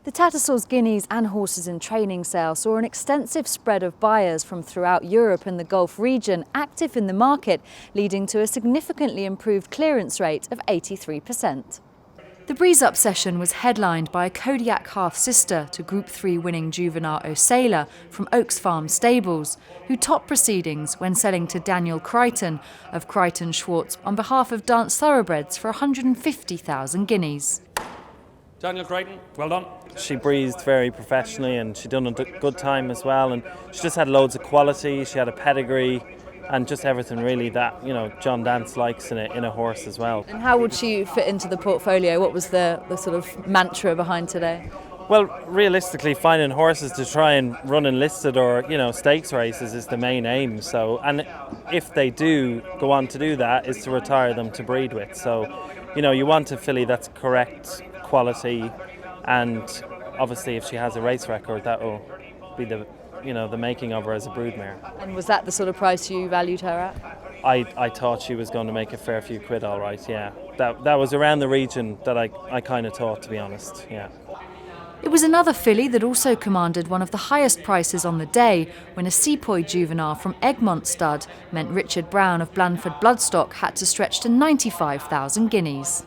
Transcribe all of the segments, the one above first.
The Tattersalls Guineas and horses in training sale saw an extensive spread of buyers from throughout Europe and the Gulf region active in the market, leading to a significantly improved clearance rate of 83%. The breeze-up session was headlined by a Kodiak half-sister to Group 3 winning juvenile Osela from Oaks Farm Stables, who topped proceedings when selling to Daniel Crichton of Crichton Schwartz on behalf of Dance Thoroughbreds for 150,000 guineas. Daniel Crichton, well done. She breezed very professionally and she done a good time as well, and she just had loads of quality. She had a pedigree and just everything really that, John Dance likes in a horse as well. And how would she fit into the portfolio? What was the sort of mantra behind today? Well, realistically, finding horses to try and run enlisted or, stakes races is the main aim. So, and if they do go on to do that, is to retire them to breed with. So, you want a filly that's correct quality, and obviously if she has a race record, that will be the making of her as a broodmare. And was that the sort of price you valued her at? I thought she was going to make a fair few quid, all right, yeah. That was around the region that I kind of thought, to be honest, yeah. It was another filly that also commanded one of the highest prices on the day when a Sepoy juvenile from Egmont stud meant Richard Brown of Blandford Bloodstock had to stretch to 95,000 guineas.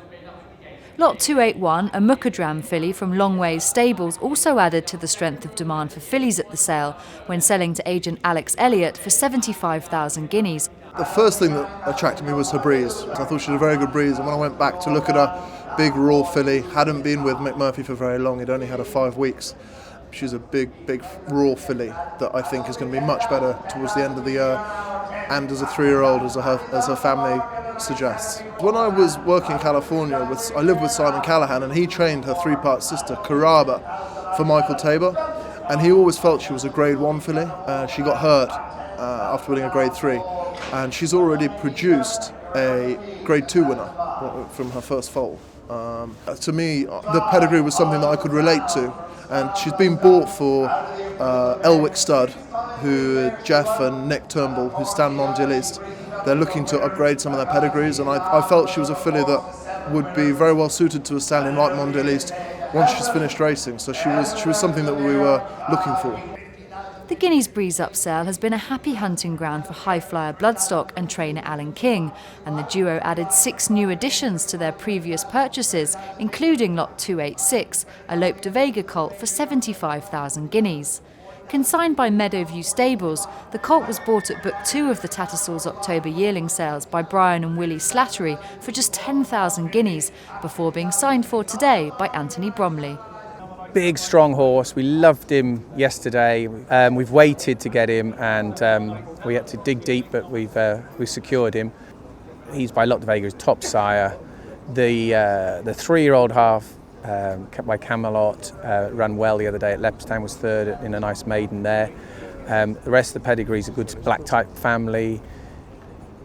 Lot 281, a Mukadram filly from Longways Stables, also added to the strength of demand for fillies at the sale when selling to agent Alex Elliott for 75,000 guineas. The first thing that attracted me was her breeze. I thought she was a very good breeze, and when I went back to look at her big raw filly, hadn't been with McMurphy for very long, he'd only had her 5 weeks. She's a big raw filly that I think is going to be much better towards the end of the year, and as a 3-year-old, as her family suggests. When I was working in California, I lived with Simon Callahan, and he trained her 3-part sister, Caraba, for Michael Tabor, and he always felt she was a Grade 1 filly. She got hurt after winning a Grade 3, and she's already produced a Grade 2 winner from her first foal. To me, the pedigree was something that I could relate to, and she's been bought for Elwick Stud, who Jeff and Nick Turnbull, who stand Mondialiste. They're looking to upgrade some of their pedigrees, and I felt she was a filly that would be very well suited to a stallion like Mondialiste once she's finished racing. So she was something that we were looking for. The Guineas breeze-up sale has been a happy hunting ground for high-flyer Bloodstock and trainer Alan King, and the duo added 6 new additions to their previous purchases, including Lot 286, a Lope de Vega colt for 75,000 guineas. Consigned by Meadowview Stables, the colt was bought at Book 2 of the Tattersalls October yearling sales by Brian and Willie Slattery for just 10,000 guineas, before being signed for today by Anthony Bromley. Big, strong horse. We loved him yesterday. We've waited to get him, and we had to dig deep, but we secured him. He's by Lope de Vega's top sire. The 3-year-old half by Camelot ran well the other day at Leopardstown, was 3rd in a nice maiden there. The rest of the pedigree's a good black type family.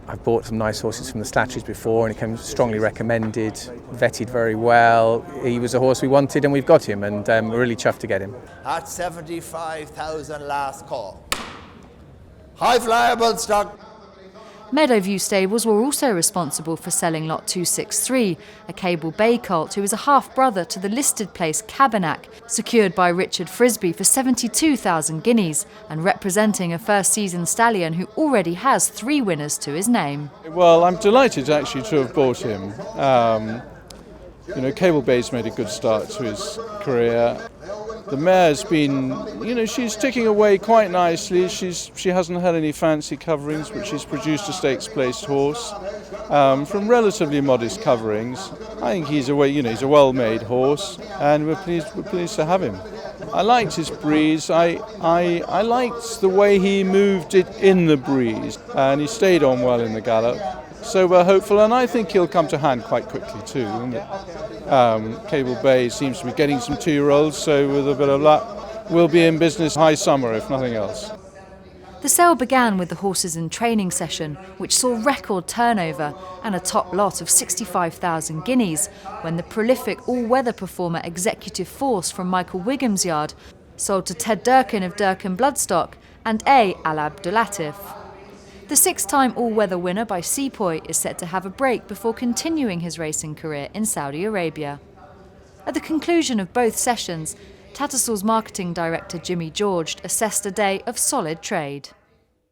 I've bought some nice horses from the Slatteries before, and he came strongly recommended, vetted very well. He was a horse we wanted, and we've got him, and we're really chuffed to get him. At 75,000 last call. High flyer Bloodstock. Meadowview Stables were also responsible for selling Lot 263, a Cable Bay colt who is a half-brother to the listed place Cabernac, secured by Richard Frisbee for 72,000 guineas, and representing a first-season stallion who already has 3 winners to his name. Well, I'm delighted actually to have bought him. Cable Bay's made a good start to his career. The mare's been, she's ticking away quite nicely. She hasn't had any fancy coverings, but she's produced a stakes-placed horse from relatively modest coverings. I think he's a well-made horse, and we're pleased to have him. I liked his breeze. I liked the way he moved it in the breeze, and he stayed on well in the gallop. So we're hopeful, and I think he'll come to hand quite quickly too. Cable Bay seems to be getting some 2-year-olds, so with a bit of luck, we'll be in business high summer, if nothing else. The sale began with the horses in training session, which saw record turnover and a top lot of 65,000 guineas, when the prolific all-weather performer Executive Force from Michael Wiggum's yard sold to Ted Durkin of Durkin Bloodstock and A. Al Abdulatif. The 6-time all-weather winner by Sepoy is set to have a break before continuing his racing career in Saudi Arabia. At the conclusion of both sessions, Tattersalls marketing director Jimmy George assessed a day of solid trade.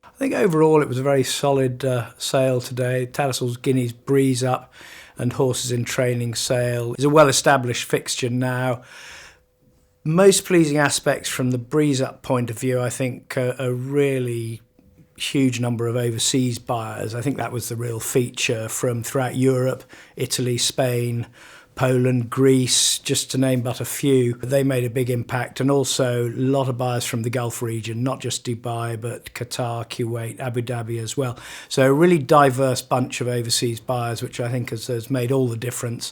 I think overall it was a very solid sale today. Tattersalls Guineas Breeze Up and Horses in Training sale is a well-established fixture now. Most pleasing aspects from the Breeze Up point of view, I think, a really huge number of overseas buyers. I think that was the real feature from throughout Europe, Italy, Spain, Poland, Greece, just to name but a few. They made a big impact, and also a lot of buyers from the Gulf region, not just Dubai, but Qatar, Kuwait, Abu Dhabi as well. So a really diverse bunch of overseas buyers, which I think has made all the difference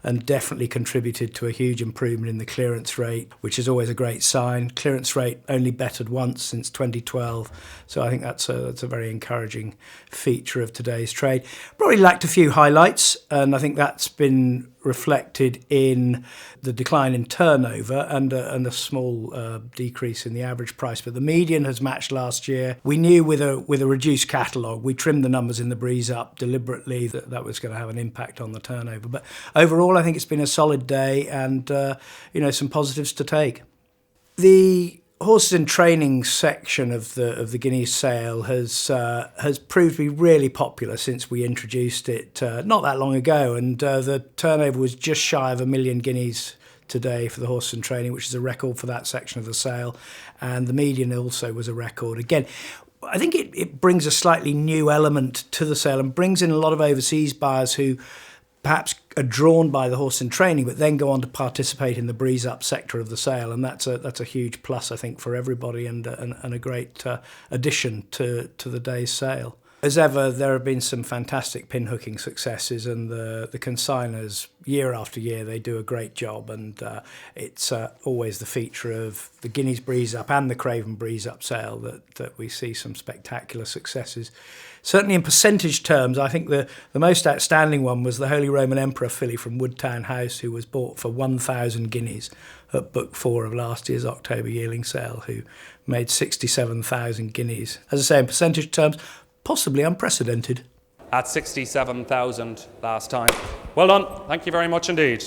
and definitely contributed to a huge improvement in the clearance rate, which is always a great sign. Clearance rate only bettered once since 2012, so I think that's a very encouraging feature of today's trade. Probably lacked a few highlights, and I think that's been reflected in the decline in turnover and a small decrease in the average price. But the median has matched last year. We knew with a reduced catalogue, we trimmed the numbers in the Breeze Up deliberately that was going to have an impact on the turnover. But overall, I think it's been a solid day and some positives to take. The Horses in Training section of the Guineas sale has proved to be really popular since we introduced it not that long ago, and the turnover was just shy of 1 million guineas today for the Horses in Training, which is a record for that section of the sale, and the median also was a record. Again, I think it brings a slightly new element to the sale and brings in a lot of overseas buyers who perhaps are drawn by the Horse in Training, but then go on to participate in the Breeze Up sector of the sale, and that's a huge plus, I think, for everybody, and a great addition to the day's sale. As ever, there have been some fantastic pinhooking successes, and the consigners, year after year, they do a great job, and it's always the feature of the Guineas Breeze Up and the Craven Breeze Up sale that we see some spectacular successes. Certainly in percentage terms, I think the most outstanding one was the Holy Roman Emperor filly from Woodtown House, who was bought for 1,000 guineas at Book 4 of last year's October yearling sale, who made 67,000 guineas. As I say, in percentage terms, possibly unprecedented. At 67,000 last time. Well done. Thank you very much indeed.